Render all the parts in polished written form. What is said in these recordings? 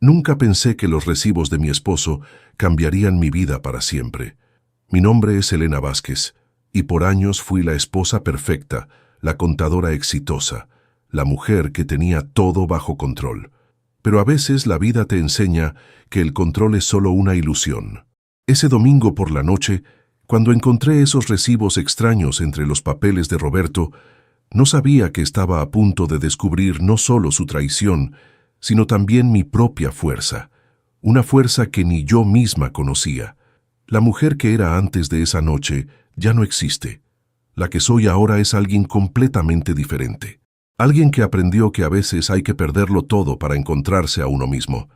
Nunca pensé que los recibos de mi esposo cambiarían mi vida para siempre. Mi nombre es Elena Vázquez, y por años fui la esposa perfecta, la contadora exitosa, la mujer que tenía todo bajo control. Pero a veces la vida te enseña que el control es solo una ilusión. Ese domingo por la noche, cuando encontré esos recibos extraños entre los papeles de Roberto, no sabía que estaba a punto de descubrir no solo su traición, sino también mi propia fuerza, una fuerza que ni yo misma conocía. La mujer que era antes de esa noche ya no existe. La que soy ahora es alguien completamente diferente. Alguien que aprendió que a veces hay que perderlo todo para encontrarse a uno mismo.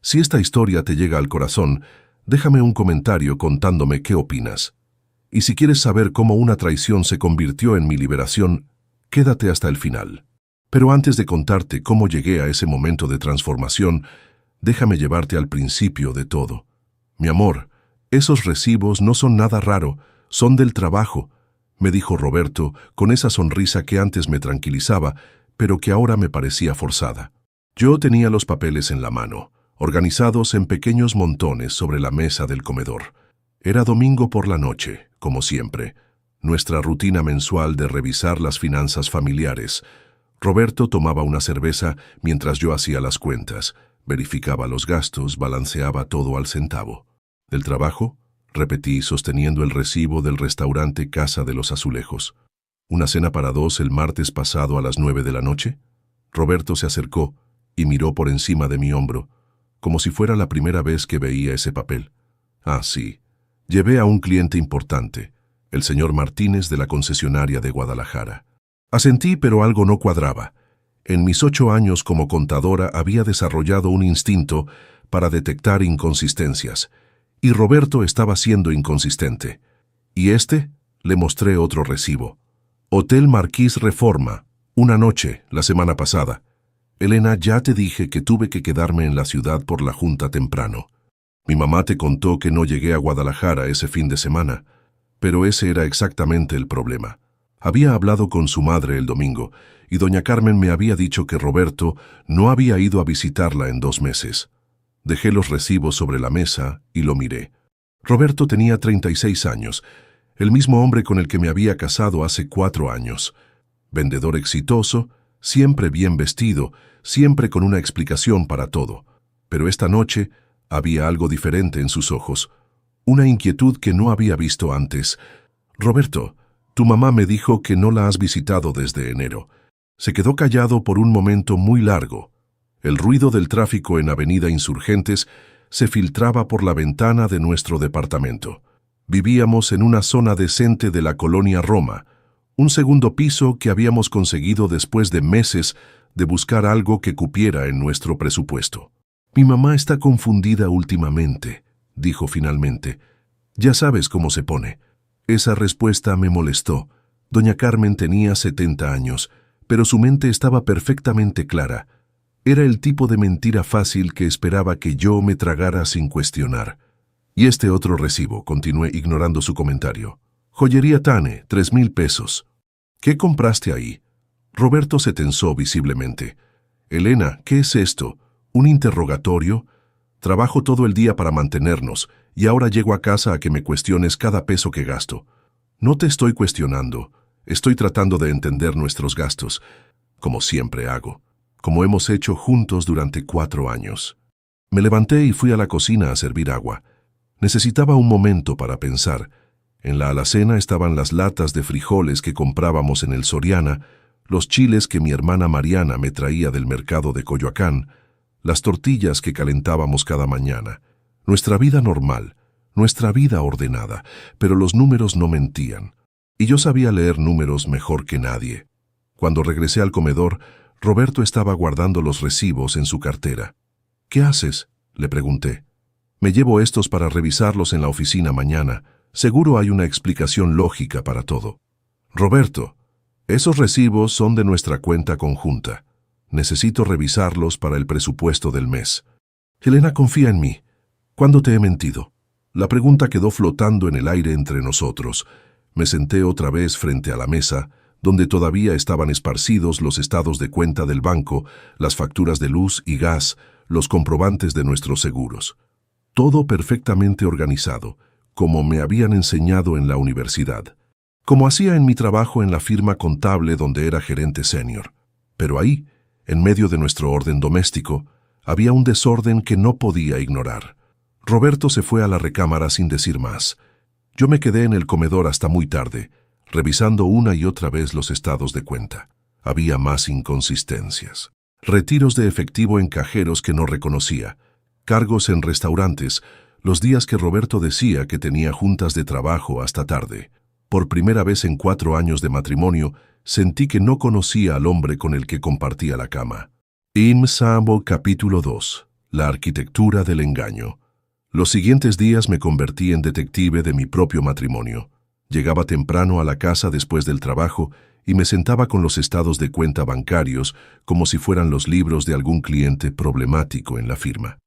Si esta historia te llega al corazón, déjame un comentario contándome qué opinas. Y si quieres saber cómo una traición se convirtió en mi liberación, quédate hasta el final. Pero antes de contarte cómo llegué a ese momento de transformación, déjame llevarte al principio de todo. Mi amor, esos recibos no son nada raro, son del trabajo, me dijo Roberto con esa sonrisa que antes me tranquilizaba, pero que ahora me parecía forzada. Yo tenía los papeles en la mano, organizados en pequeños montones sobre la mesa del comedor. Era domingo por la noche, como siempre, nuestra rutina mensual de revisar las finanzas familiares. Roberto tomaba una cerveza mientras yo hacía las cuentas, verificaba los gastos, balanceaba todo al centavo. ¿Del trabajo? Repetí, sosteniendo el recibo del restaurante Casa de los Azulejos. ¿Una cena para dos el martes pasado a las 9 de la noche? Roberto se acercó y miró por encima de mi hombro, como si fuera la primera vez que veía ese papel. Ah, sí. Llevé a un cliente importante, el señor Martínez de la concesionaria de Guadalajara. Asentí, pero algo no cuadraba. En mis 8 años como contadora había desarrollado un instinto para detectar inconsistencias, y Roberto estaba siendo inconsistente. ¿Y este? Le mostré otro recibo. Hotel Marquís Reforma, una noche, la semana pasada. Elena, ya te dije que tuve que quedarme en la ciudad por la junta temprano. Mi mamá te contó que no llegué a Guadalajara ese fin de semana, pero ese era exactamente el problema. Había hablado con su madre el domingo, y doña Carmen me había dicho que Roberto no había ido a visitarla en 2 meses. Dejé los recibos sobre la mesa y lo miré. Roberto tenía 36 años, el mismo hombre con el que me había casado hace 4 años. Vendedor exitoso, siempre bien vestido, siempre con una explicación para todo. Pero esta noche había algo diferente en sus ojos, una inquietud que no había visto antes. Roberto, tu mamá me dijo que no la has visitado desde enero. Se quedó callado por un momento muy largo. El ruido del tráfico en Avenida Insurgentes se filtraba por la ventana de nuestro departamento. Vivíamos en una zona decente de la colonia Roma, un segundo piso que habíamos conseguido después de meses de buscar algo que cupiera en nuestro presupuesto. Mi mamá está confundida últimamente, dijo finalmente. Ya sabes cómo se pone. Esa respuesta me molestó. Doña Carmen tenía 70 años, pero su mente estaba perfectamente clara. Era el tipo de mentira fácil que esperaba que yo me tragara sin cuestionar. Y este otro recibo, continué ignorando su comentario. Joyería Tane, 3,000 pesos. ¿Qué compraste ahí? Roberto se tensó visiblemente. Elena, ¿qué es esto? ¿Un interrogatorio? Trabajo todo el día para mantenernos, y ahora llego a casa a que me cuestiones cada peso que gasto. No te estoy cuestionando. Estoy tratando de entender nuestros gastos, como siempre hago, como hemos hecho juntos durante 4 años. Me levanté y fui a la cocina a servir agua. Necesitaba un momento para pensar. En la alacena estaban las latas de frijoles que comprábamos en el Soriana, los chiles que mi hermana Mariana me traía del mercado de Coyoacán, las tortillas que calentábamos cada mañana. Nuestra vida normal, nuestra vida ordenada, pero los números no mentían. Y yo sabía leer números mejor que nadie. Cuando regresé al comedor, Roberto estaba guardando los recibos en su cartera. ¿Qué haces?, le pregunté. Me llevo estos para revisarlos en la oficina mañana. Seguro hay una explicación lógica para todo. Roberto, esos recibos son de nuestra cuenta conjunta. Necesito revisarlos para el presupuesto del mes. Elena, confía en mí. ¿Cuándo te he mentido? La pregunta quedó flotando en el aire entre nosotros. Me senté otra vez frente a la mesa, donde todavía estaban esparcidos los estados de cuenta del banco, las facturas de luz y gas, los comprobantes de nuestros seguros. Todo perfectamente organizado, como me habían enseñado en la universidad. Como hacía en mi trabajo en la firma contable donde era gerente senior. Pero ahí, en medio de nuestro orden doméstico, había un desorden que no podía ignorar. Roberto se fue a la recámara sin decir más. Yo me quedé en el comedor hasta muy tarde, revisando una y otra vez los estados de cuenta. Había más inconsistencias. Retiros de efectivo en cajeros que no reconocía. Cargos en restaurantes, los días que Roberto decía que tenía juntas de trabajo hasta tarde. Por primera vez en 4 años de matrimonio, sentí que no conocía al hombre con el que compartía la cama. Sambo capítulo 2. La arquitectura del engaño. Los siguientes días me convertí en detective de mi propio matrimonio. Llegaba temprano a la casa después del trabajo y me sentaba con los estados de cuenta bancarios como si fueran los libros de algún cliente problemático en la firma.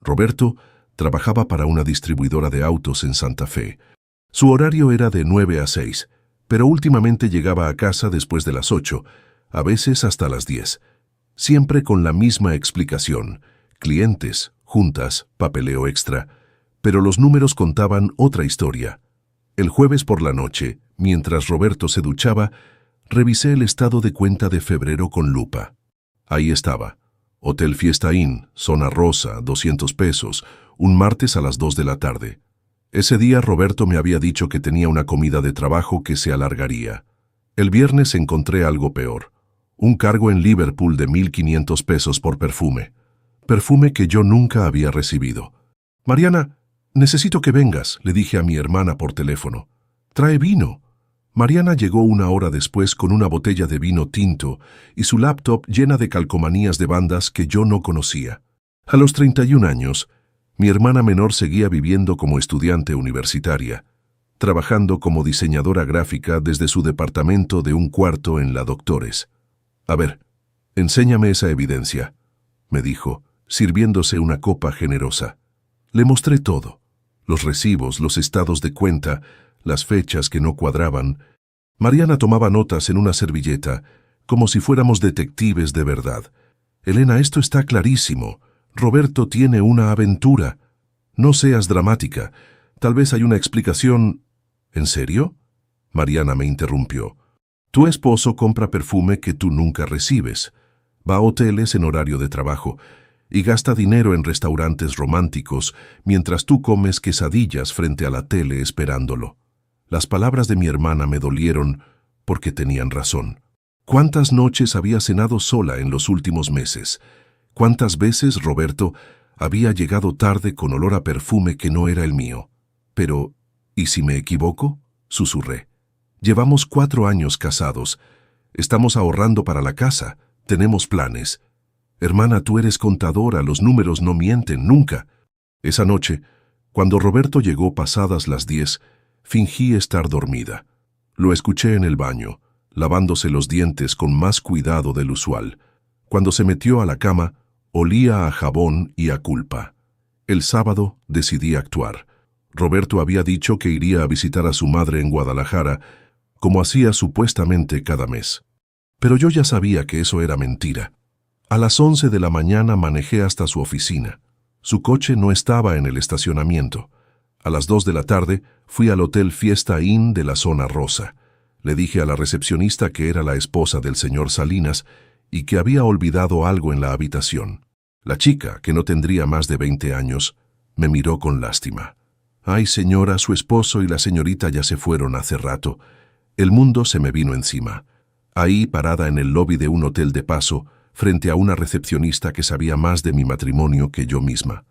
Roberto trabajaba para una distribuidora de autos en Santa Fe. Su horario era de 9 a 6, pero últimamente llegaba a casa después de las 8, a veces hasta las 10. Siempre con la misma explicación: clientes, juntas, papeleo extra. Pero los números contaban otra historia. El jueves por la noche, mientras Roberto se duchaba, revisé el estado de cuenta de febrero con lupa. Ahí estaba. Hotel Fiesta Inn, zona rosa, 200 pesos, un martes a las 2 de la tarde. Ese día Roberto me había dicho que tenía una comida de trabajo que se alargaría. El viernes encontré algo peor. Un cargo en Liverpool de 1.500 pesos por perfume. Perfume que yo nunca había recibido. «Mariana, necesito que vengas», le dije a mi hermana por teléfono. «Trae vino». Mariana llegó 1 hora después con una botella de vino tinto y su laptop llena de calcomanías de bandas que yo no conocía. A los 31 años, mi hermana menor seguía viviendo como estudiante universitaria, trabajando como diseñadora gráfica desde su departamento de un cuarto en la Doctores. «A ver, enséñame esa evidencia», me dijo, sirviéndose una copa generosa. Le mostré todo: los recibos, los estados de cuenta, las fechas que no cuadraban. Mariana tomaba notas en una servilleta, como si fuéramos detectives de verdad. «Elena, esto está clarísimo. Roberto tiene una aventura. No seas dramática. Tal vez hay una explicación». «¿En serio?», Mariana me interrumpió. «Tu esposo compra perfume que tú nunca recibes. Va a hoteles en horario de trabajo y gasta dinero en restaurantes románticos mientras tú comes quesadillas frente a la tele esperándolo». Las palabras de mi hermana me dolieron porque tenían razón. ¿Cuántas noches había cenado sola en los últimos meses? ¿Cuántas veces Roberto había llegado tarde con olor a perfume que no era el mío? Pero, ¿y si me equivoco?, susurré. Llevamos 4 años casados. Estamos ahorrando para la casa. Tenemos planes. Hermana, tú eres contadora, los números no mienten nunca. Esa noche, cuando Roberto llegó pasadas las 10, fingí estar dormida. Lo escuché en el baño, lavándose los dientes con más cuidado del usual. Cuando se metió a la cama, olía a jabón y a culpa. El sábado decidí actuar. Roberto había dicho que iría a visitar a su madre en Guadalajara, como hacía supuestamente cada mes. Pero yo ya sabía que eso era mentira. A las 11 de la mañana manejé hasta su oficina. Su coche no estaba en el estacionamiento. A las 2 de la tarde fui al Hotel Fiesta Inn de la zona rosa. Le dije a la recepcionista que era la esposa del señor Salinas y que había olvidado algo en la habitación. La chica, que no tendría más de 20 años, me miró con lástima. «Ay, señora, su esposo y la señorita ya se fueron hace rato». El mundo se me vino encima. Ahí, parada en el lobby de un hotel de paso, frente a una recepcionista que sabía más de mi matrimonio que yo misma.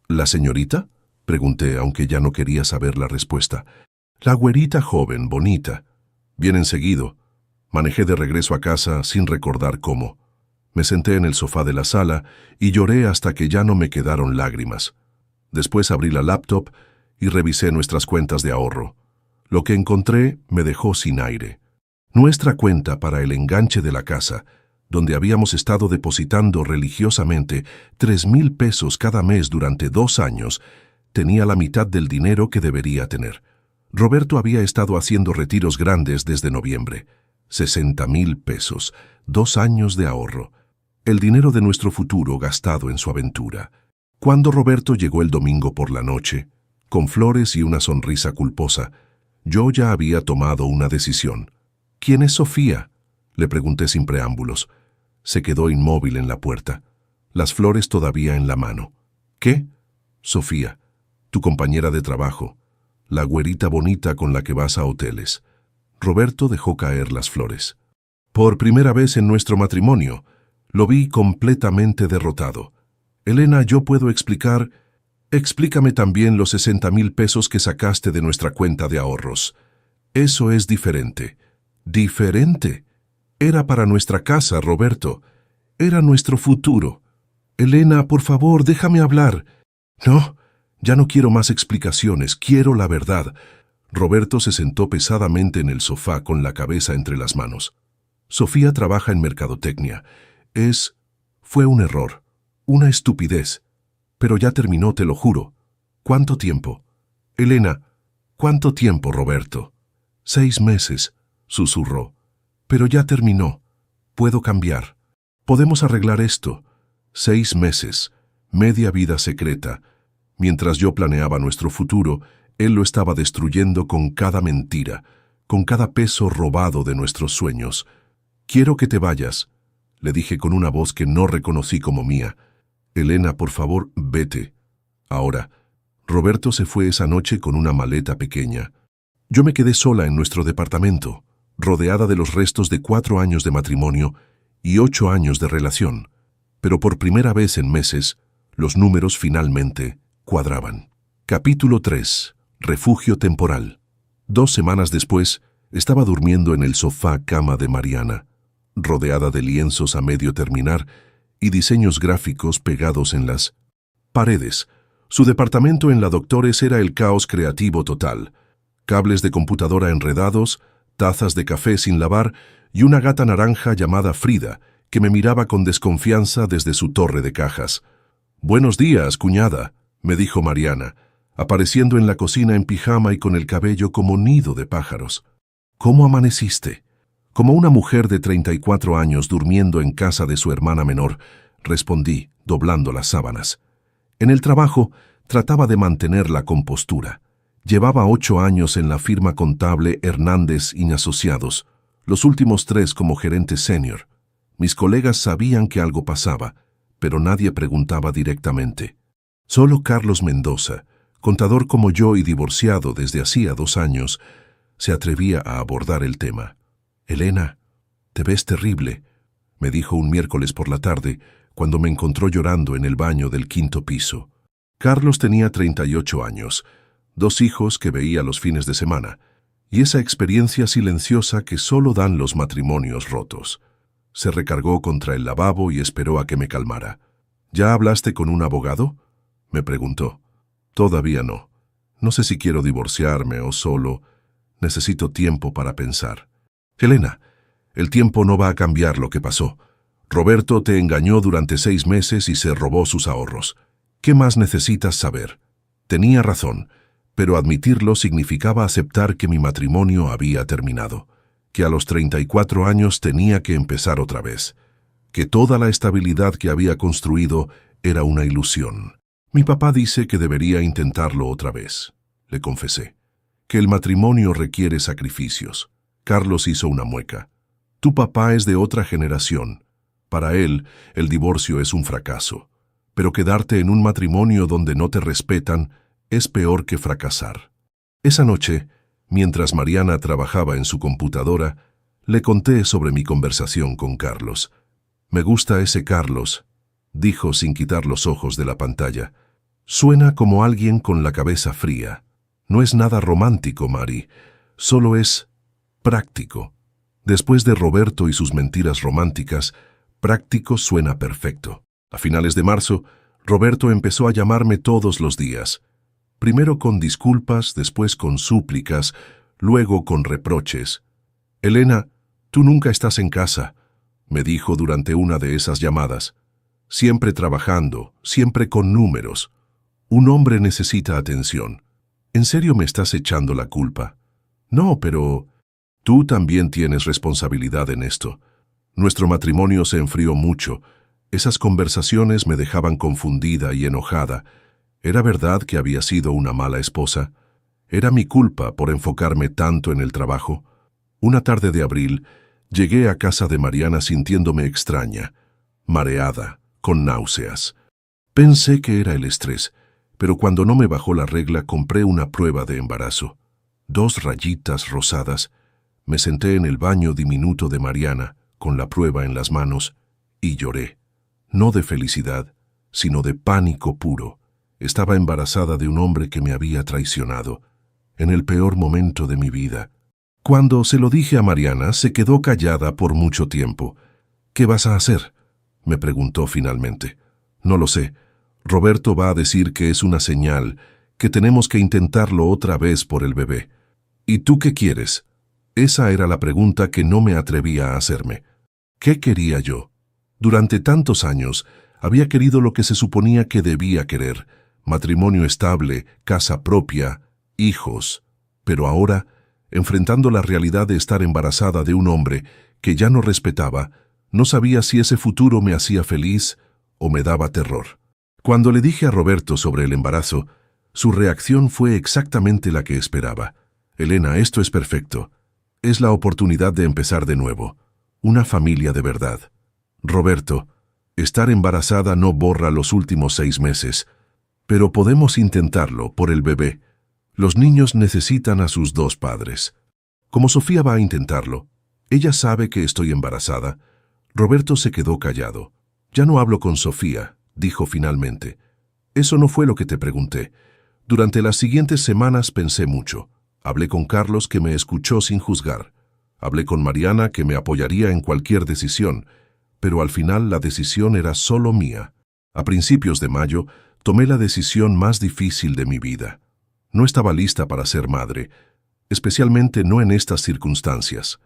«¿La señorita?», pregunté, aunque ya no quería saber la respuesta. «La güerita joven, bonita». Bien enseguido. Manejé de regreso a casa sin recordar cómo. Me senté en el sofá de la sala y lloré hasta que ya no me quedaron lágrimas. Después abrí la laptop y revisé nuestras cuentas de ahorro. Lo que encontré me dejó sin aire. Nuestra cuenta para el enganche de la casa, donde habíamos estado depositando religiosamente 3,000 pesos cada mes durante 2 años, tenía la mitad del dinero que debería tener. Roberto había estado haciendo retiros grandes desde noviembre. 60,000 pesos, 2 años de ahorro. el dinero de nuestro futuro gastado en su aventura. Cuando Roberto llegó el domingo por la noche, con flores y una sonrisa culposa, yo ya había tomado una decisión. ¿Quién es Sofía?, le pregunté sin preámbulos. Se quedó inmóvil en la puerta, las flores todavía en la mano. ¿Qué? Sofía, tu compañera de trabajo, la güerita bonita con la que vas a hoteles. Roberto dejó caer las flores. Por primera vez en nuestro matrimonio, lo vi completamente derrotado. Elena, yo puedo explicar. Explícame también los 60,000 pesos que sacaste de nuestra cuenta de ahorros. Eso es diferente. ¿Diferente? Era para nuestra casa, Roberto. Era nuestro futuro. Elena, por favor, déjame hablar. No, ya no quiero más explicaciones, quiero la verdad. Roberto se sentó pesadamente en el sofá con la cabeza entre las manos. Sofía trabaja en mercadotecnia. Fue un error, una estupidez. Pero ya terminó, te lo juro. ¿Cuánto tiempo? Elena, ¿cuánto tiempo, Roberto? 6 meses, susurró. Pero ya terminó. Puedo cambiar. Podemos arreglar esto. 6 meses, media vida secreta. Mientras yo planeaba nuestro futuro, él lo estaba destruyendo con cada mentira, con cada peso robado de nuestros sueños. Quiero que te vayas, le dije con una voz que no reconocí como mía. Elena, por favor, vete. Ahora, Roberto se fue esa noche con una maleta pequeña. Yo me quedé sola en nuestro departamento, rodeada de los restos de 4 años de matrimonio y 8 años de relación. Pero por primera vez en meses, los números finalmente cuadraban. Capítulo 3. Refugio temporal. 2 semanas después, estaba durmiendo en el sofá cama de Mariana, rodeada de lienzos a medio terminar y diseños gráficos pegados en las paredes. Su departamento en la Doctores era el caos creativo total. Cables de computadora enredados, tazas de café sin lavar y una gata naranja llamada Frida, que me miraba con desconfianza desde su torre de cajas. «Buenos días, cuñada», me dijo Mariana, apareciendo en la cocina en pijama y con el cabello como nido de pájaros. «¿Cómo amaneciste?» Como una mujer de 34 años durmiendo en casa de su hermana menor, respondí, doblando las sábanas. En el trabajo, trataba de mantener la compostura. Llevaba 8 años en la firma contable Hernández y Asociados, los últimos 3 como gerente senior. Mis colegas sabían que algo pasaba, pero nadie preguntaba directamente. Solo Carlos Mendoza, contador como yo y divorciado desde hacía 2 años, se atrevía a abordar el tema. «Elena, te ves terrible», me dijo un miércoles por la tarde, cuando me encontró llorando en el baño del 5º piso. Carlos tenía 38 años, 2 hijos que veía los fines de semana, y esa experiencia silenciosa que solo dan los matrimonios rotos. Se recargó contra el lavabo y esperó a que me calmara. «¿Ya hablaste con un abogado?», me preguntó. «Todavía no. No sé si quiero divorciarme o solo. Necesito tiempo para pensar». «Elena, el tiempo no va a cambiar lo que pasó. Roberto te engañó durante 6 meses y se robó sus ahorros. ¿Qué más necesitas saber?» Tenía razón, pero admitirlo significaba aceptar que mi matrimonio había terminado, que a los 34 años tenía que empezar otra vez, que toda la estabilidad que había construido era una ilusión. «Mi papá dice que debería intentarlo otra vez», le confesé, «que el matrimonio requiere sacrificios». Carlos hizo una mueca. «Tu papá es de otra generación. Para él, el divorcio es un fracaso. Pero quedarte en un matrimonio donde no te respetan es peor que fracasar». Esa noche, mientras Mariana trabajaba en su computadora, le conté sobre mi conversación con Carlos. «Me gusta ese Carlos», dijo sin quitar los ojos de la pantalla. «Suena como alguien con la cabeza fría. No es nada romántico, Mari. Solo es práctico. Después de Roberto y sus mentiras románticas, práctico suena perfecto». A finales de marzo, Roberto empezó a llamarme todos los días. Primero con disculpas, después con súplicas, luego con reproches. «Elena, tú nunca estás en casa», me dijo durante una de esas llamadas. «Siempre trabajando, siempre con números. Un hombre necesita atención. ¿En serio me estás echando la culpa?» «No, pero tú también tienes responsabilidad en esto. Nuestro matrimonio se enfrió mucho, Esas conversaciones me dejaban confundida y enojada. ¿Era verdad que había sido una mala esposa? ¿Era mi culpa por enfocarme tanto en el trabajo? Una tarde de abril, llegué a casa de Mariana sintiéndome extraña, mareada, con náuseas. Pensé que era el estrés, pero cuando no me bajó la regla compré una prueba de embarazo. 2 rayitas rosadas. Me senté en el baño diminuto de Mariana, con la prueba en las manos, y lloré. No de felicidad, sino de pánico puro. Estaba embarazada de un hombre que me había traicionado, en el peor momento de mi vida. Cuando se lo dije a Mariana, se quedó callada por mucho tiempo. «¿Qué vas a hacer?», me preguntó finalmente. «No lo sé. Roberto va a decir que es una señal, que tenemos que intentarlo otra vez por el bebé». «¿Y tú qué quieres?». Esa era la pregunta que no me atrevía a hacerme. ¿Qué quería yo? Durante tantos años había querido lo que se suponía que debía querer: matrimonio estable, casa propia, hijos. Pero ahora, enfrentando la realidad de estar embarazada de un hombre que ya no respetaba, no sabía si ese futuro me hacía feliz o me daba terror. Cuando le dije a Roberto sobre el embarazo, su reacción fue exactamente la que esperaba. «Elena, esto es perfecto. Es la oportunidad de empezar de nuevo. Una familia de verdad. Roberto, estar embarazada no borra los últimos 6 meses, pero podemos intentarlo por el bebé. Los niños necesitan a sus 2 padres. Como Sofía va a intentarlo, ella sabe que estoy embarazada». Roberto se quedó callado. «Ya no hablo con Sofía», dijo finalmente. «Eso no fue lo que te pregunté. Durante las siguientes semanas pensé mucho. Hablé con Carlos, que me escuchó sin juzgar. Hablé con Mariana, que me apoyaría en cualquier decisión, pero al final la decisión era solo mía. A principios de mayo, tomé la decisión más difícil de mi vida. No estaba lista para ser madre, especialmente no en estas circunstancias.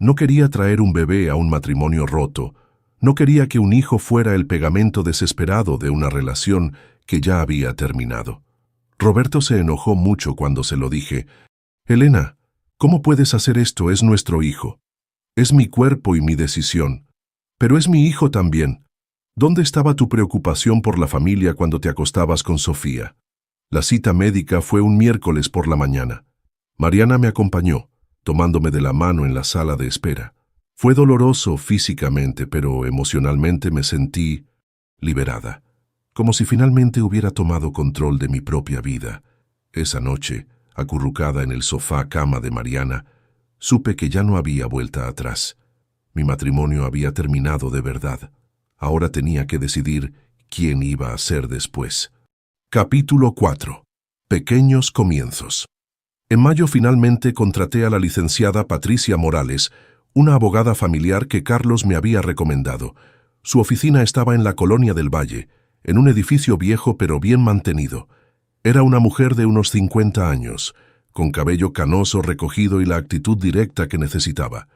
No quería traer un bebé a un matrimonio roto. No quería que un hijo fuera el pegamento desesperado de una relación que ya había terminado». Roberto se enojó mucho cuando se lo dije. «Elena, ¿cómo puedes hacer esto? Es nuestro hijo. Es mi cuerpo y mi decisión. Pero es mi hijo también. ¿Dónde estaba tu preocupación por la familia cuando te acostabas con Sofía?». La cita médica fue un miércoles por la mañana. Mariana me acompañó, tomándome de la mano en la sala de espera. Fue doloroso físicamente, pero emocionalmente me sentí liberada, como si finalmente hubiera tomado control de mi propia vida. Esa noche, acurrucada en el sofá cama de Mariana, supe que ya no había vuelta atrás. Mi matrimonio había terminado de verdad. Ahora tenía que decidir quién iba a ser después. Capítulo 4. Pequeños comienzos. En mayo finalmente contraté a la licenciada Patricia Morales, una abogada familiar que Carlos me había recomendado. Su oficina estaba en la Colonia del Valle, en un edificio viejo pero bien mantenido. Era una mujer de unos 50 años, con cabello canoso recogido y la actitud directa que necesitaba.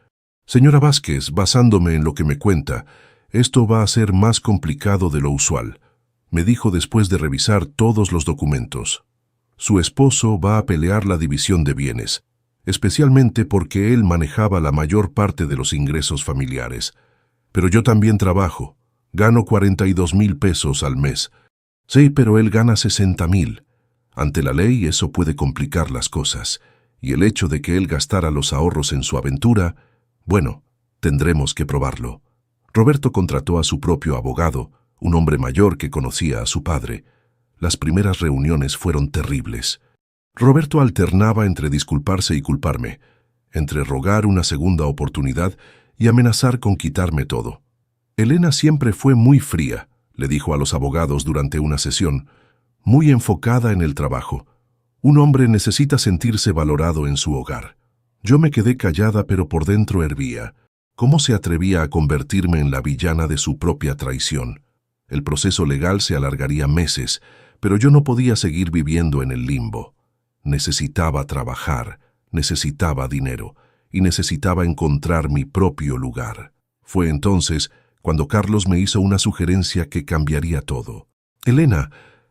«Señora Vázquez, basándome en lo que me cuenta, esto va a ser más complicado de lo usual», me dijo después de revisar todos los documentos. Su esposo va a pelear la división de bienes, especialmente porque él manejaba la mayor parte de los ingresos familiares. «Pero yo también trabajo. Gano 42,000 pesos al mes». «Sí, pero él gana 60,000. Ante la ley eso puede complicar las cosas, y el hecho de que él gastara los ahorros en su aventura, bueno, tendremos que probarlo». Roberto contrató a su propio abogado, un hombre mayor que conocía a su padre. Las primeras reuniones fueron terribles. Roberto alternaba entre disculparse y culparme, entre rogar una segunda oportunidad y amenazar con quitarme todo. «Elena siempre fue muy fría», le dijo a los abogados durante una sesión, «muy enfocada en el trabajo. Un hombre necesita sentirse valorado en su hogar». Yo me quedé callada, pero por dentro hervía. ¿Cómo se atrevía a convertirme en la villana de su propia traición? El proceso legal se alargaría meses, pero yo no podía seguir viviendo en el limbo. Necesitaba trabajar, necesitaba dinero y necesitaba encontrar mi propio lugar. Fue entonces cuando Carlos me hizo una sugerencia que cambiaría todo. «Elena,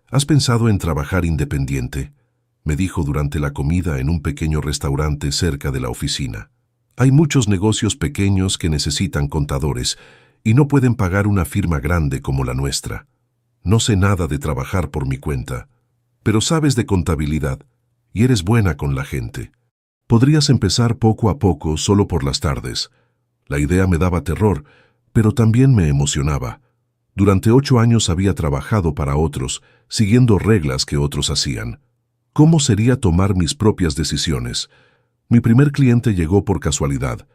¿has pensado en trabajar independiente?», me dijo durante la comida en un pequeño restaurante cerca de la oficina. «Hay muchos negocios pequeños que necesitan contadores, y no pueden pagar una firma grande como la nuestra. No sé nada de trabajar por mi cuenta, pero sabes de contabilidad y eres buena con la gente. Podrías empezar poco a poco solo por las tardes. La idea me daba terror, pero también me emocionaba. Durante 8 años había trabajado para otros, siguiendo reglas que otros hacían. ¿Cómo sería tomar mis propias decisiones? Mi primer cliente llegó por casualidad.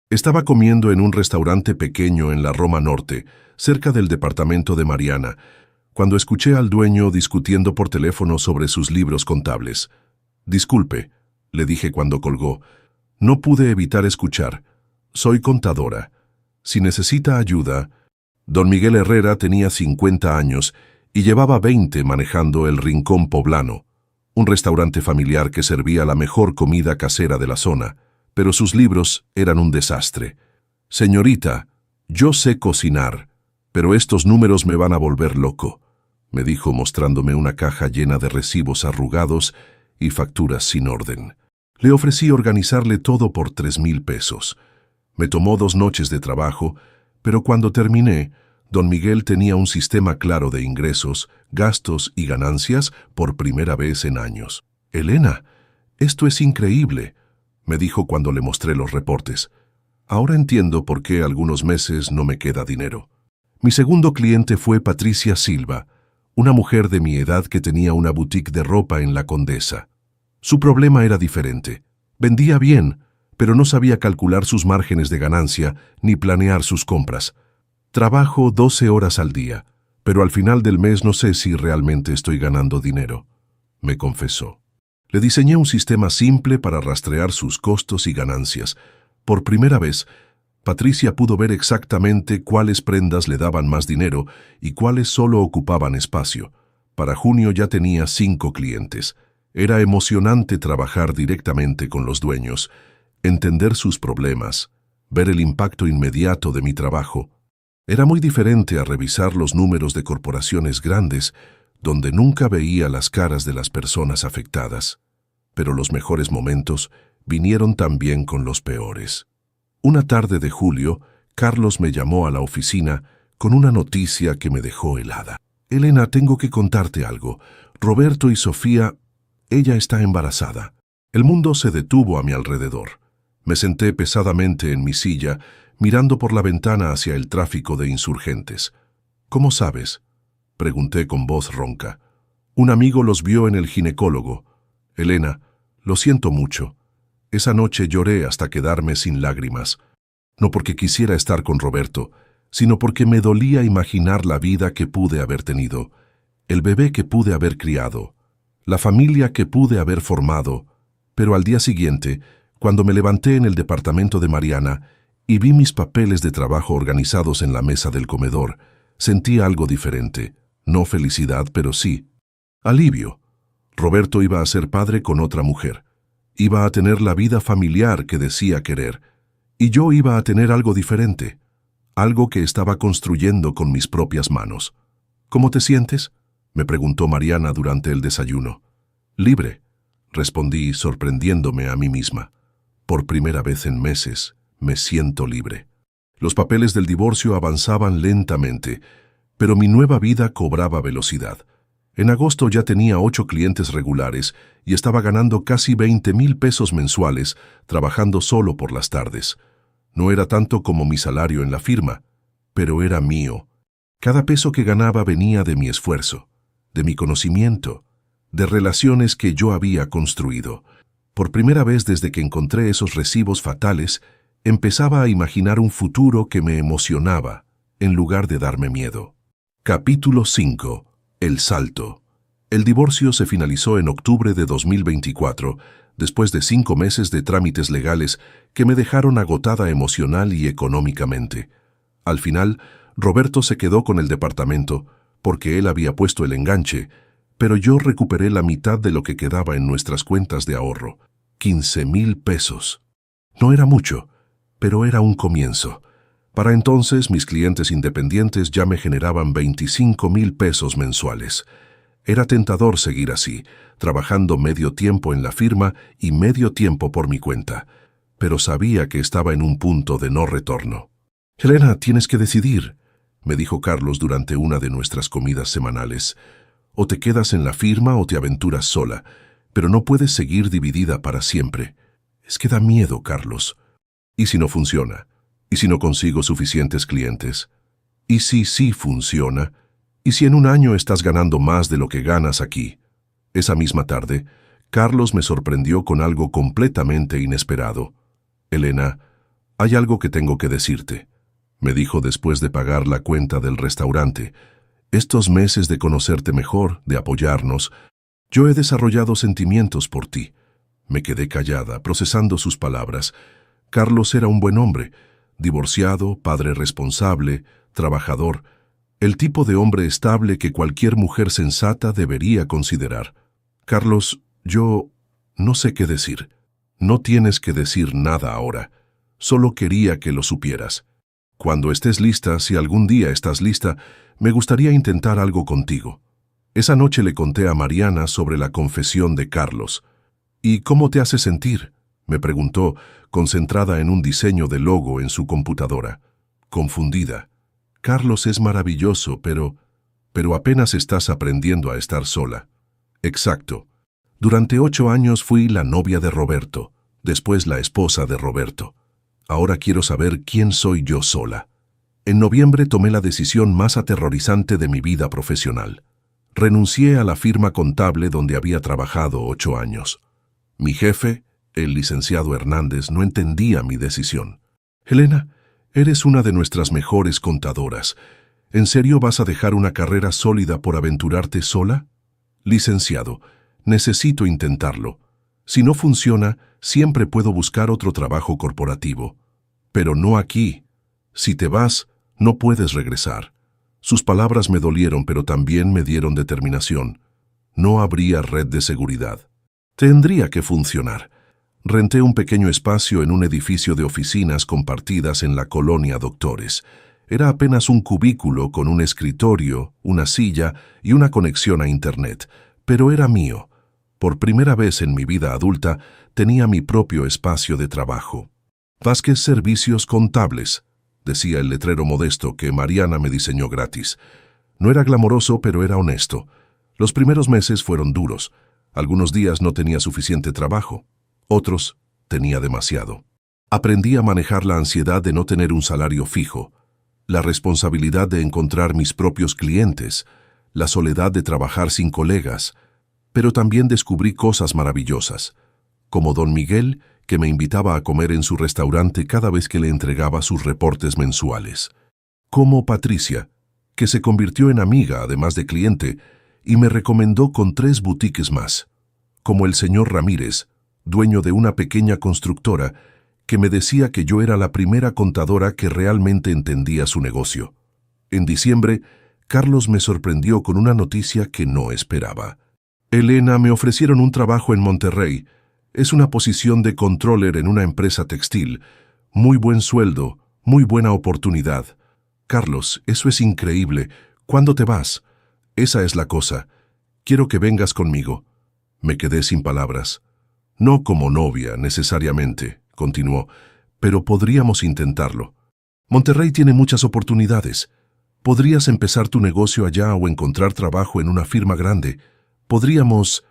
Estaba comiendo en un restaurante pequeño en la Roma Norte, cerca del departamento de Mariana, cuando escuché al dueño discutiendo por teléfono sobre sus libros contables. «Disculpe», le dije cuando colgó. «No pude evitar escuchar. Soy contadora. Si necesita ayuda...» Don Miguel Herrera tenía 50 años y llevaba 20 manejando el Rincón Poblano, un restaurante familiar que servía la mejor comida casera de la zona, pero sus libros eran un desastre. «Señorita, yo sé cocinar, pero estos números me van a volver loco», me dijo mostrándome una caja llena de recibos arrugados y facturas sin orden. Le ofrecí organizarle todo por 3,000 pesos. Me tomó 2 noches de trabajo, pero cuando terminé, don Miguel tenía un sistema claro de ingresos, gastos y ganancias por primera vez en años. «Elena, esto es increíble», me dijo cuando le mostré los reportes. «Ahora entiendo por qué algunos meses no me queda dinero». Mi segundo cliente fue Patricia Silva, una mujer de mi edad que tenía una boutique de ropa en La Condesa. Su problema era diferente. Vendía bien, pero no sabía calcular sus márgenes de ganancia ni planear sus compras. «Trabajo 12 horas al día, pero al final del mes no sé si realmente estoy ganando dinero», me confesó. Le diseñé un sistema simple para rastrear sus costos y ganancias. Por primera vez, Patricia pudo ver exactamente cuáles prendas le daban más dinero y cuáles solo ocupaban espacio. Para junio ya tenía 5 clientes. Era emocionante trabajar directamente con los dueños, entender sus problemas, ver el impacto inmediato de mi trabajo. Era muy diferente a revisar los números de corporaciones grandes, donde nunca veía las caras de las personas afectadas. Pero los mejores momentos vinieron también con los peores. Una tarde de julio, Carlos me llamó a la oficina con una noticia que me dejó helada. «Elena, tengo que contarte algo. Roberto y Sofía, ella está embarazada». El mundo se detuvo a mi alrededor. Me senté pesadamente en mi silla, mirando por la ventana hacia el tráfico de insurgentes. «¿Cómo sabes?», pregunté con voz ronca. «Un amigo los vio en el ginecólogo. Elena, lo siento mucho. Esa noche lloré hasta quedarme sin lágrimas. No porque quisiera estar con Roberto, sino porque me dolía imaginar la vida que pude haber tenido, el bebé que pude haber criado, la familia que pude haber formado. Pero al día siguiente, cuando me levanté en el departamento de Mariana y vi mis papeles de trabajo organizados en la mesa del comedor, sentí algo diferente. No felicidad, pero sí alivio. Roberto iba a ser padre con otra mujer. Iba a tener la vida familiar que decía querer. Y yo iba a tener algo diferente, algo que estaba construyendo con mis propias manos. «¿Cómo te sientes?», me preguntó Mariana durante el desayuno. «Libre», respondí, sorprendiéndome a mí misma. Por primera vez en meses, me siento libre. Los papeles del divorcio avanzaban lentamente, pero mi nueva vida cobraba velocidad. En agosto ya tenía 8 clientes regulares y estaba ganando casi 20,000 pesos mensuales, trabajando solo por las tardes. No era tanto como mi salario en la firma, pero era mío. Cada peso que ganaba venía de mi esfuerzo, de mi conocimiento, de relaciones que yo había construido. Por primera vez desde que encontré esos recibos fatales, empezaba a imaginar un futuro que me emocionaba, en lugar de darme miedo. Capítulo 5. El salto. El divorcio se finalizó en octubre de 2024, después de 5 meses de trámites legales que me dejaron agotada emocional y económicamente. Al final, Roberto se quedó con el departamento, porque él había puesto el enganche, pero yo recuperé la mitad de lo que quedaba en nuestras cuentas de ahorro, 15,000 pesos. No era mucho, pero era un comienzo. Para entonces, mis clientes independientes ya me generaban 25,000 pesos mensuales. Era tentador seguir así, trabajando medio tiempo en la firma y medio tiempo por mi cuenta, pero sabía que estaba en un punto de no retorno. Elena, tienes que decidir, me dijo Carlos durante una de nuestras comidas semanales. O te quedas en la firma o te aventuras sola, pero no puedes seguir dividida para siempre. Es que da miedo, Carlos. ¿Y si no funciona? ¿Y si no consigo suficientes clientes? ¿Y si sí funciona? ¿Y si en un año estás ganando más de lo que ganas aquí? Esa misma tarde, Carlos me sorprendió con algo completamente inesperado. Elena, hay algo que tengo que decirte, me dijo después de pagar la cuenta del restaurante. Estos meses de conocerte mejor, de apoyarnos, yo he desarrollado sentimientos por ti. Me quedé callada, procesando sus palabras. Carlos era un buen hombre, divorciado, padre responsable, trabajador, el tipo de hombre estable que cualquier mujer sensata debería considerar. Carlos, yo no sé qué decir. No tienes que decir nada ahora. Solo quería que lo supieras. Cuando estés lista, si algún día estás lista, me gustaría intentar algo contigo. Esa noche le conté a Mariana sobre la confesión de Carlos. ¿Y cómo te hace sentir?, me preguntó, concentrada en un diseño de logo en su computadora. Confundida. Carlos es maravilloso, pero apenas estás aprendiendo a estar sola. Exacto. Durante 8 años fui la novia de Roberto, después la esposa de Roberto. Ahora quiero saber quién soy yo sola. En noviembre tomé la decisión más aterrorizante de mi vida profesional. Renuncié a la firma contable donde había trabajado 8 años. Mi jefe, el licenciado Hernández, no entendía mi decisión. Elena, eres una de nuestras mejores contadoras. ¿En serio vas a dejar una carrera sólida por aventurarte sola? Licenciado, necesito intentarlo. Si no funciona, siempre puedo buscar otro trabajo corporativo. Pero no aquí. Si te vas, no puedes regresar. Sus palabras me dolieron, pero también me dieron determinación. No habría red de seguridad. Tendría que funcionar. Renté un pequeño espacio en un edificio de oficinas compartidas en la colonia Doctores. Era apenas un cubículo con un escritorio, una silla y una conexión a Internet, pero era mío. Por primera vez en mi vida adulta, tenía mi propio espacio de trabajo. Vázquez Servicios Contables, decía el letrero modesto que Mariana me diseñó gratis. No era glamoroso, pero era honesto. Los primeros meses fueron duros. Algunos días no tenía suficiente trabajo. Otros tenía demasiado. Aprendí a manejar la ansiedad de no tener un salario fijo, la responsabilidad de encontrar mis propios clientes, la soledad de trabajar sin colegas, pero también descubrí cosas maravillosas, como don Miguel, que me invitaba a comer en su restaurante cada vez que le entregaba sus reportes mensuales. Como Patricia, que se convirtió en amiga además de cliente, y me recomendó con 3 boutiques más. Como el señor Ramírez, dueño de una pequeña constructora, que me decía que yo era la primera contadora que realmente entendía su negocio. En diciembre, Carlos me sorprendió con una noticia que no esperaba. Elena, me ofrecieron un trabajo en Monterrey. Es una posición de controller en una empresa textil. Muy buen sueldo, muy buena oportunidad. Carlos, eso es increíble. ¿Cuándo te vas? Esa es la cosa. Quiero que vengas conmigo. Me quedé sin palabras. No como novia, necesariamente, continuó, pero podríamos intentarlo. Monterrey tiene muchas oportunidades. Podrías empezar tu negocio allá o encontrar trabajo en una firma grande. Podríamos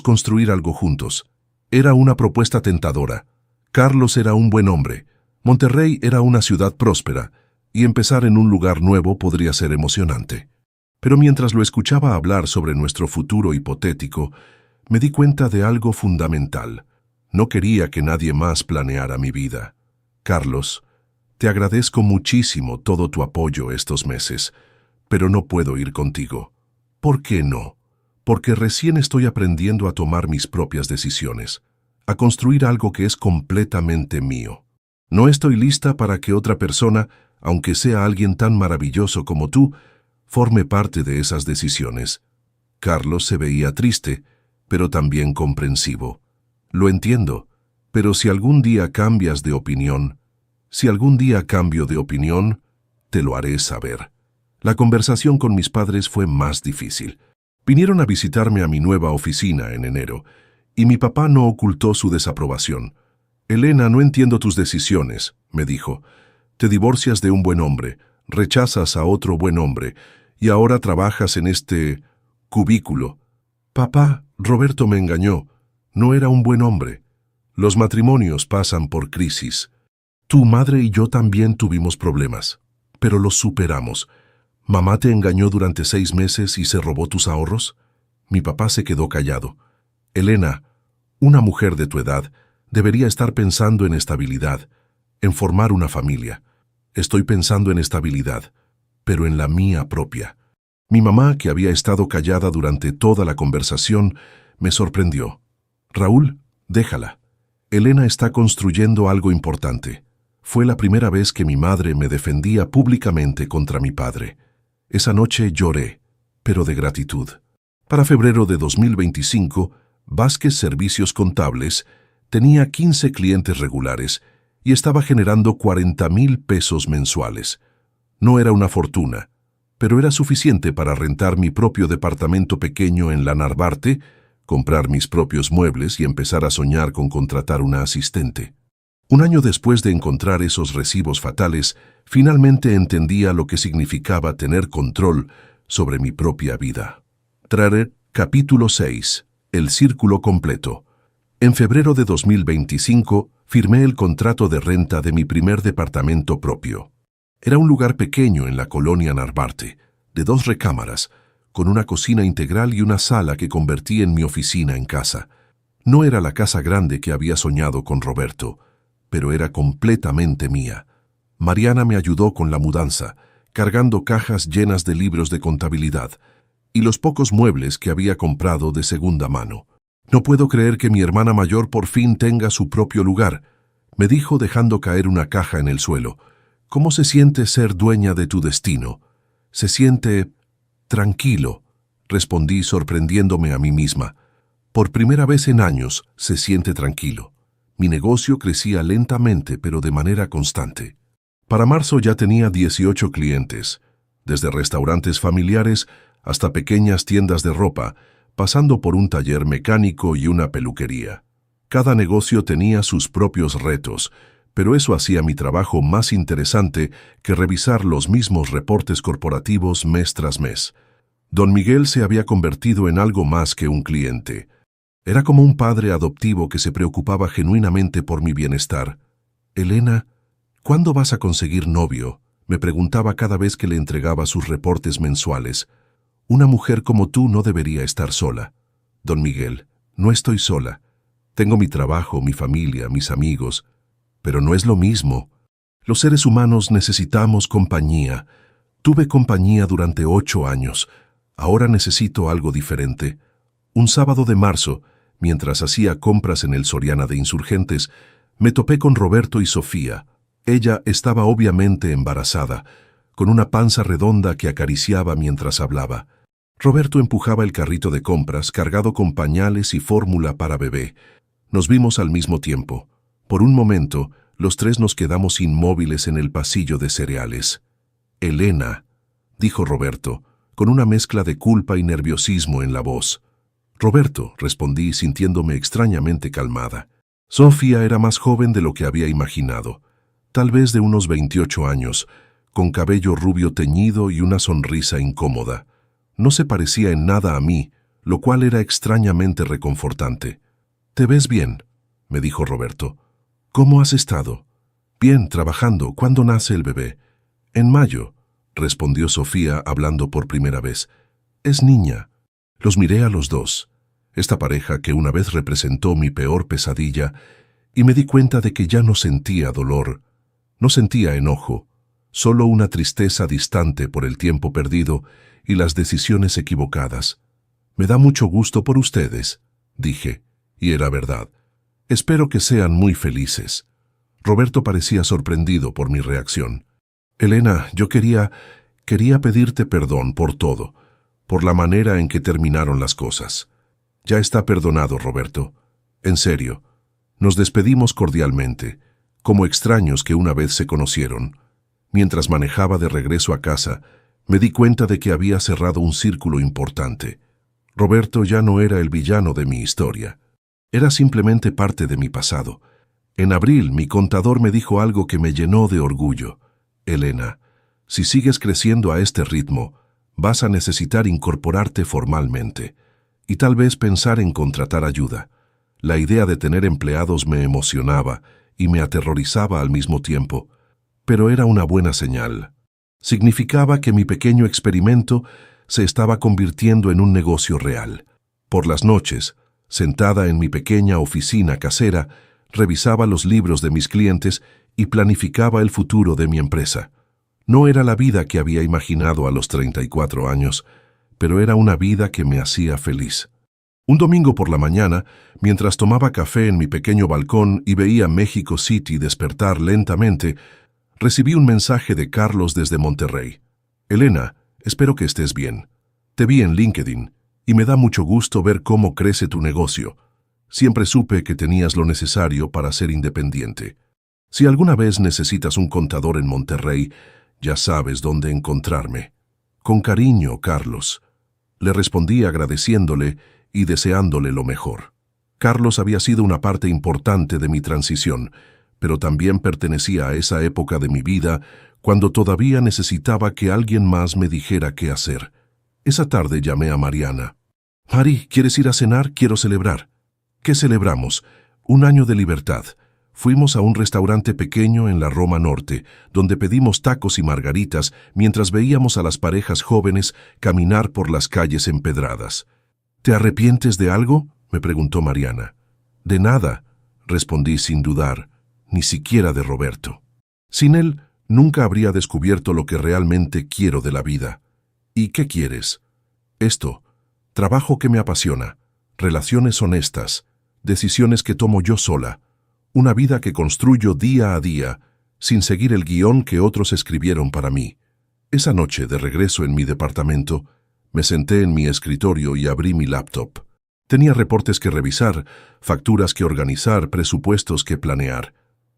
construir algo juntos. Era una propuesta tentadora. Carlos era un buen hombre. Monterrey era una ciudad próspera, y empezar en un lugar nuevo podría ser emocionante. Pero mientras lo escuchaba hablar sobre nuestro futuro hipotético, me di cuenta de algo fundamental. No quería que nadie más planeara mi vida. Carlos, te agradezco muchísimo todo tu apoyo estos meses, pero no puedo ir contigo. ¿Por qué no? Porque recién estoy aprendiendo a tomar mis propias decisiones, a construir algo que es completamente mío. No estoy lista para que otra persona, aunque sea alguien tan maravilloso como tú, forme parte de esas decisiones. Carlos se veía triste, pero también comprensivo. Lo entiendo, pero si algún día cambias de opinión, si algún día cambio de opinión, te lo haré saber. La conversación con mis padres fue más difícil. Vinieron a visitarme a mi nueva oficina en enero, y mi papá no ocultó su desaprobación. Elena, no entiendo tus decisiones, me dijo, Te divorcias de un buen hombre, rechazas a otro buen hombre, y ahora trabajas en este cubículo. Papá, Roberto me engañó. No era un buen hombre. Los matrimonios pasan por crisis. Tu madre y yo también tuvimos problemas, pero los superamos. ¿Mamá te engañó durante 6 meses y se robó tus ahorros? Mi papá se quedó callado. Elena, una mujer de tu edad, debería estar pensando en estabilidad, en formar una familia. Estoy pensando en estabilidad, pero en la mía propia. Mi mamá, que había estado callada durante toda la conversación, me sorprendió. Raúl, déjala. Elena está construyendo algo importante. Fue la primera vez que mi madre me defendía públicamente contra mi padre. Esa noche lloré, pero de gratitud. Para febrero de 2025, Vázquez Servicios Contables tenía 15 clientes regulares y estaba generando 40,000 pesos mensuales. No era una fortuna, pero era suficiente para rentar mi propio departamento pequeño en la Narvarte, comprar mis propios muebles y empezar a soñar con contratar una asistente. Un año después de encontrar esos recibos fatales, finalmente entendía lo que significaba tener control sobre mi propia vida. Capítulo 6. El círculo completo. En febrero de 2025, firmé el contrato de renta de mi primer departamento propio. Era un lugar pequeño en la colonia Narvarte, de 2 recámaras, con una cocina integral y una sala que convertí en mi oficina en casa. No era la casa grande que había soñado con Roberto, pero era completamente mía. Mariana me ayudó con la mudanza, cargando cajas llenas de libros de contabilidad y los pocos muebles que había comprado de segunda mano. No puedo creer que mi hermana mayor por fin tenga su propio lugar, me dijo dejando caer una caja en el suelo. ¿Cómo se siente ser dueña de tu destino? Se siente tranquilo, respondí sorprendiéndome a mí misma. Por primera vez en años se siente tranquilo. Mi negocio crecía lentamente pero de manera constante. Para marzo ya tenía 18 clientes, desde restaurantes familiares hasta pequeñas tiendas de ropa, pasando por un taller mecánico y una peluquería. Cada negocio tenía sus propios retos, pero eso hacía mi trabajo más interesante que revisar los mismos reportes corporativos mes tras mes. Don Miguel se había convertido en algo más que un cliente. Era como un padre adoptivo que se preocupaba genuinamente por mi bienestar. Elena, ¿cuándo vas a conseguir novio?, me preguntaba cada vez que le entregaba sus reportes mensuales. Una mujer como tú no debería estar sola. Don Miguel, no estoy sola. Tengo mi trabajo, mi familia, mis amigos, pero no es lo mismo. Los seres humanos necesitamos compañía. Tuve compañía durante 8 años. Ahora necesito algo diferente. Un sábado de marzo, mientras hacía compras en el Soriana de Insurgentes, me topé con Roberto y Sofía. Ella estaba obviamente embarazada, con una panza redonda que acariciaba mientras hablaba. Roberto empujaba el carrito de compras cargado con pañales y fórmula para bebé. Nos vimos al mismo tiempo. Por un momento, los 3 nos quedamos inmóviles en el pasillo de cereales. Elena, dijo Roberto, con una mezcla de culpa y nerviosismo en la voz. Roberto, respondí sintiéndome extrañamente calmada. Sofía era más joven de lo que había imaginado, tal vez de unos 28 años, con cabello rubio teñido y una sonrisa incómoda. No se parecía en nada a mí, lo cual era extrañamente reconfortante. «¿Te ves bien?», me dijo Roberto. «¿Cómo has estado?». «Bien, trabajando. ¿Cuándo nace el bebé?». «En mayo», respondió Sofía hablando por primera vez. «Es niña». Los miré a los dos, esta pareja que una vez representó mi peor pesadilla, y me di cuenta de que ya no sentía dolor, no sentía enojo, solo una tristeza distante por el tiempo perdido y las decisiones equivocadas. «Me da mucho gusto por ustedes», dije, y era verdad. «Espero que sean muy felices». Roberto parecía sorprendido por mi reacción. «Elena, yo quería pedirte perdón por todo, por la manera en que terminaron las cosas». «Ya está perdonado, Roberto. En serio». Nos despedimos cordialmente, como extraños que una vez se conocieron. Mientras manejaba de regreso a casa, me di cuenta de que había cerrado un círculo importante. Roberto ya no era el villano de mi historia. Era simplemente parte de mi pasado. En abril, mi contador me dijo algo que me llenó de orgullo. Elena, si sigues creciendo a este ritmo, vas a necesitar incorporarte formalmente y tal vez pensar en contratar ayuda. La idea de tener empleados me emocionaba y me aterrorizaba al mismo tiempo, pero era una buena señal. Significaba que mi pequeño experimento se estaba convirtiendo en un negocio real. Por las noches, sentada en mi pequeña oficina casera, revisaba los libros de mis clientes y planificaba el futuro de mi empresa. No era la vida que había imaginado a los 34 años, pero era una vida que me hacía feliz. Un domingo por la mañana, mientras tomaba café en mi pequeño balcón y veía México City despertar lentamente, recibí un mensaje de Carlos desde Monterrey. Elena, espero que estés bien. Te vi en LinkedIn y me da mucho gusto ver cómo crece tu negocio. Siempre supe que tenías lo necesario para ser independiente. Si alguna vez necesitas un contador en Monterrey, ya sabes dónde encontrarme. Con cariño, Carlos. Le respondí agradeciéndole y deseándole lo mejor. Carlos había sido una parte importante de mi transición, pero también pertenecía a esa época de mi vida cuando todavía necesitaba que alguien más me dijera qué hacer. Esa tarde llamé a Mariana. Mari, ¿quieres ir a cenar? Quiero celebrar. ¿Qué celebramos? Un año de libertad. Fuimos a un restaurante pequeño en la Roma Norte, donde pedimos tacos y margaritas mientras veíamos a las parejas jóvenes caminar por las calles empedradas. ¿Te arrepientes de algo?, me preguntó Mariana. De nada, respondí sin dudar, ni siquiera de Roberto. Sin él, nunca habría descubierto lo que realmente quiero de la vida. ¿Y qué quieres? Esto, trabajo que me apasiona, relaciones honestas, decisiones que tomo yo sola, una vida que construyo día a día, sin seguir el guión que otros escribieron para mí. Esa noche, de regreso en mi departamento, me senté en mi escritorio y abrí mi laptop. Tenía reportes que revisar, facturas que organizar, presupuestos que planear.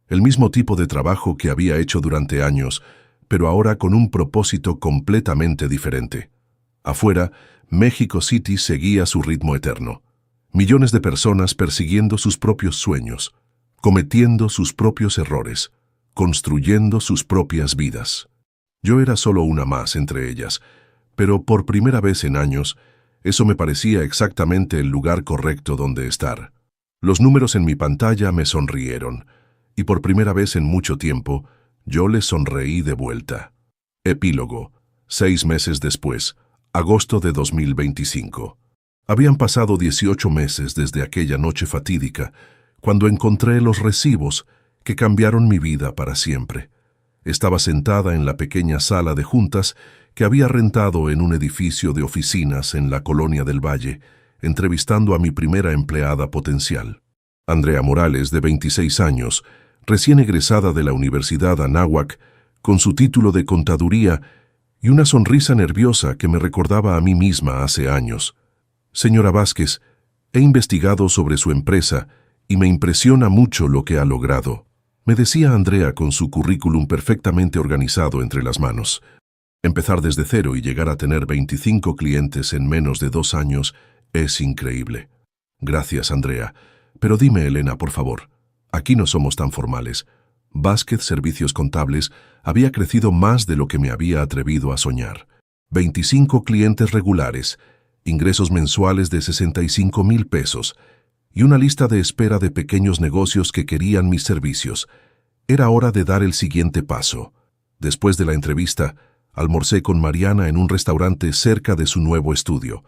El mismo tipo de trabajo que había hecho durante años, pero ahora con un propósito completamente diferente. Afuera, México City seguía su ritmo eterno. Millones de personas persiguiendo sus propios sueños, cometiendo sus propios errores, construyendo sus propias vidas. Yo era solo una más entre ellas, pero por primera vez en años, eso me parecía exactamente el lugar correcto donde estar. Los números en mi pantalla me sonrieron, y por primera vez en mucho tiempo, yo les sonreí de vuelta. Epílogo. 6 meses después, agosto de 2025. Habían pasado 18 meses desde aquella noche fatídica, cuando encontré los recibos que cambiaron mi vida para siempre. Estaba sentada en la pequeña sala de juntas que había rentado en un edificio de oficinas en la Colonia del Valle, entrevistando a mi primera empleada potencial. Andrea Morales, de 26 años, recién egresada de la Universidad Anáhuac, con su título de contaduría y una sonrisa nerviosa que me recordaba a mí misma hace años. Señora Vázquez, he investigado sobre su empresa y me impresiona mucho lo que ha logrado, me decía Andrea con su currículum perfectamente organizado entre las manos. Empezar desde cero y llegar a tener 25 clientes en menos de 2 años es increíble. Gracias, Andrea. Pero dime, Elena, por favor, aquí no somos tan formales. Vázquez Servicios Contables había crecido más de lo que me había atrevido a soñar. 25 clientes regulares, ingresos mensuales de 65,000 pesos y una lista de espera de pequeños negocios que querían mis servicios. Era hora de dar el siguiente paso. Después de la entrevista, almorcé con Mariana en un restaurante cerca de su nuevo estudio.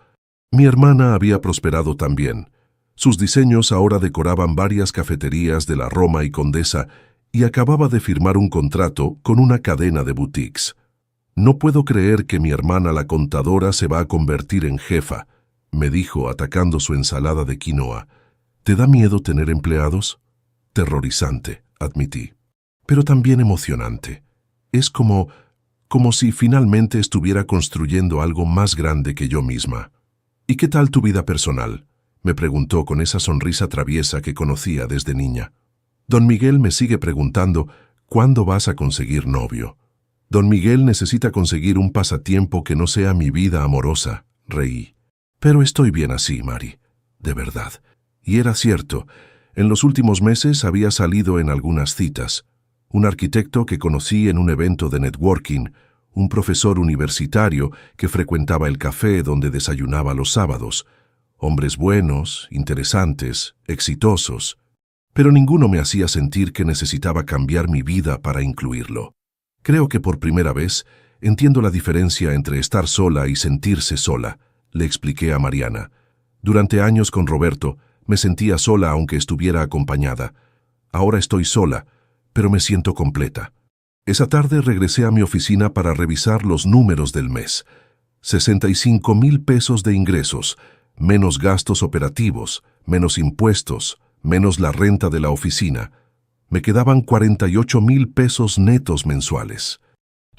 Mi hermana había prosperado también. Sus diseños ahora decoraban varias cafeterías de la Roma y Condesa y acababa de firmar un contrato con una cadena de boutiques. No puedo creer que mi hermana la contadora se va a convertir en jefa, me dijo atacando su ensalada de quinoa. ¿Te da miedo tener empleados? Terrorizante, admití. Pero también emocionante. Es como si finalmente estuviera construyendo algo más grande que yo misma. ¿Y qué tal tu vida personal?, me preguntó con esa sonrisa traviesa que conocía desde niña. Don Miguel me sigue preguntando, ¿cuándo vas a conseguir novio? Don Miguel necesita conseguir un pasatiempo que no sea mi vida amorosa, reí. Pero estoy bien así, Mari, de verdad. Y era cierto, en los últimos meses había salido en algunas citas. un arquitecto que conocí en un evento de networking, un profesor universitario que frecuentaba el café donde desayunaba los sábados, hombres buenos, interesantes, exitosos, pero ninguno me hacía sentir que necesitaba cambiar mi vida para incluirlo. Creo que por primera vez entiendo la diferencia entre estar sola y sentirse sola, le expliqué a Mariana. Durante años con Roberto me sentía sola aunque estuviera acompañada. Ahora estoy sola, pero me siento completa. Esa tarde regresé a mi oficina para revisar los números del mes. 65,000 pesos de ingresos, menos gastos operativos, menos impuestos, menos la renta de la oficina. Me quedaban 48,000 pesos netos mensuales.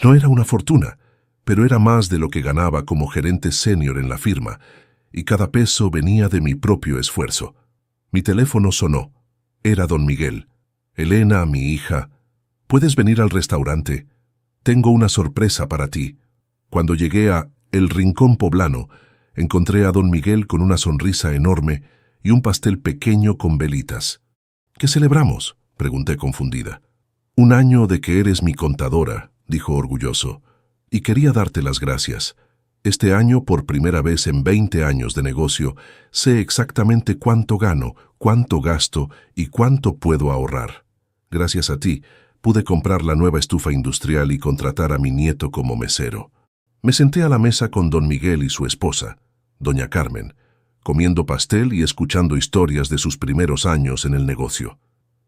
No era una fortuna, pero era más de lo que ganaba como gerente senior en la firma, y cada peso venía de mi propio esfuerzo. Mi teléfono sonó. Era don Miguel. Elena, mi hija, ¿puedes venir al restaurante? Tengo una sorpresa para ti. Cuando llegué a El Rincón Poblano, encontré a don Miguel con una sonrisa enorme y un pastel pequeño con velitas. ¿Qué celebramos?, pregunté confundida. 1 año de que eres mi contadora, dijo orgulloso, y quería darte las gracias. Este año, por primera vez en 20 años de negocio, sé exactamente cuánto gano, cuánto gasto y cuánto puedo ahorrar. Gracias a ti, pude comprar la nueva estufa industrial y contratar a mi nieto como mesero. Me senté a la mesa con don Miguel y su esposa, doña Carmen, comiendo pastel y escuchando historias de sus primeros años en el negocio.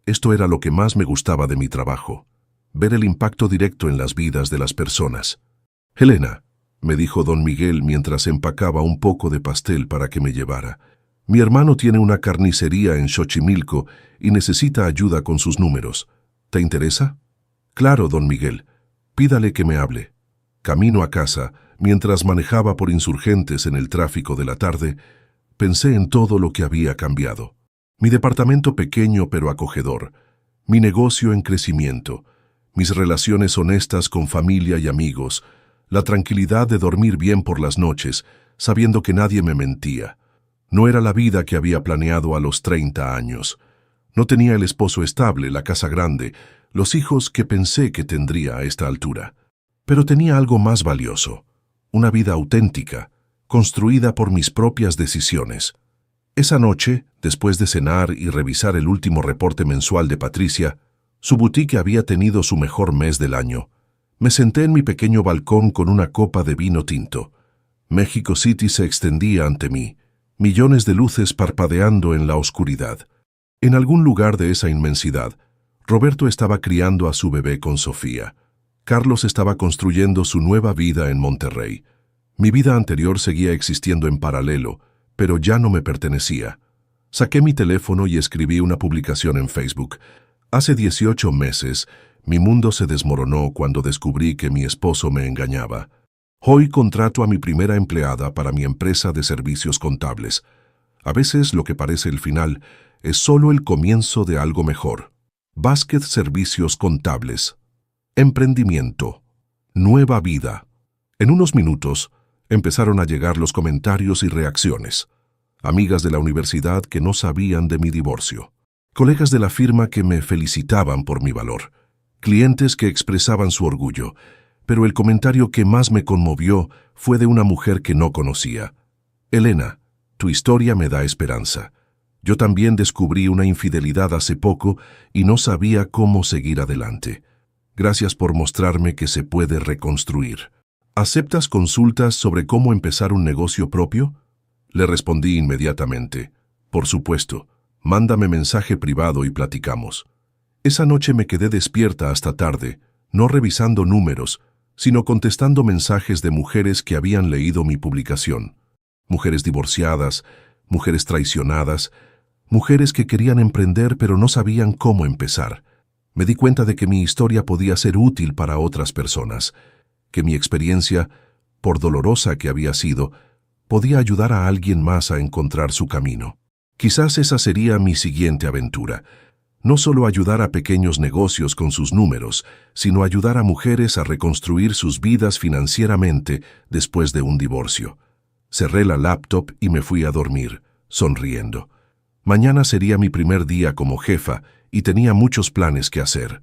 Esto era lo que más me gustaba de mi trabajo, ver el impacto directo en las vidas de las personas. Elena, me dijo don Miguel mientras empacaba un poco de pastel para que me llevara. Mi hermano tiene una carnicería en Xochimilco y necesita ayuda con sus números. ¿Te interesa? Claro, don Miguel. Pídale que me hable. Camino a casa, mientras manejaba por Insurgentes en el tráfico de la tarde, pensé en todo lo que había cambiado. Mi departamento pequeño pero acogedor, mi negocio en crecimiento, mis relaciones honestas con familia y amigos, la tranquilidad de dormir bien por las noches, sabiendo que nadie me mentía. No era la vida que había planeado a los 30 años. No tenía el esposo estable, la casa grande, los hijos que pensé que tendría a esta altura. Pero tenía algo más valioso, una vida auténtica, construida por mis propias decisiones. Esa noche, después de cenar y revisar el último reporte mensual de Patricia, su boutique había tenido su mejor mes del año. Me senté en mi pequeño balcón con una copa de vino tinto. México City se extendía ante mí, millones de luces parpadeando en la oscuridad. En algún lugar de esa inmensidad, Roberto estaba criando a su bebé con Sofía. Carlos estaba construyendo su nueva vida en Monterrey. Mi vida anterior seguía existiendo en paralelo, pero ya no me pertenecía. Saqué mi teléfono y escribí una publicación en Facebook. Hace 18 meses, mi mundo se desmoronó cuando descubrí que mi esposo me engañaba. Hoy contrato a mi primera empleada para mi empresa de servicios contables. A veces lo que parece el final es solo el comienzo de algo mejor. Vázquez Servicios Contables. Emprendimiento. Nueva vida. En unos minutos, empezaron a llegar los comentarios y reacciones. Amigas de la universidad que no sabían de mi divorcio. Colegas de la firma que me felicitaban por mi valor. Clientes que expresaban su orgullo. Pero el comentario que más me conmovió fue de una mujer que no conocía. Elena, tu historia me da esperanza. Yo también descubrí una infidelidad hace poco y no sabía cómo seguir adelante. Gracias por mostrarme que se puede reconstruir. ¿Aceptas consultas sobre cómo empezar un negocio propio? Le respondí inmediatamente. Por supuesto, mándame mensaje privado y platicamos. Esa noche me quedé despierta hasta tarde, no revisando números, sino contestando mensajes de mujeres que habían leído mi publicación. Mujeres divorciadas, mujeres traicionadas, mujeres que querían emprender pero no sabían cómo empezar. Me di cuenta de que mi historia podía ser útil para otras personas, que mi experiencia, por dolorosa que había sido, podía ayudar a alguien más a encontrar su camino. Quizás esa sería mi siguiente aventura. No solo ayudar a pequeños negocios con sus números, sino ayudar a mujeres a reconstruir sus vidas financieramente después de un divorcio. Cerré la laptop y me fui a dormir, sonriendo. Mañana sería mi primer día como jefa y tenía muchos planes que hacer.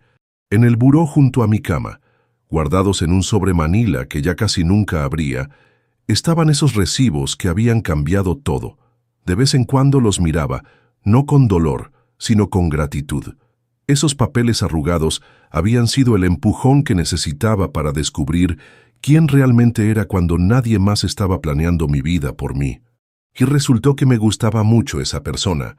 En el buró junto a mi cama, guardados en un sobre manila que ya casi nunca abría, estaban esos recibos que habían cambiado todo. De vez en cuando los miraba, no con dolor, sino con gratitud. Esos papeles arrugados habían sido el empujón que necesitaba para descubrir quién realmente era cuando nadie más estaba planeando mi vida por mí. Y resultó que me gustaba mucho esa persona,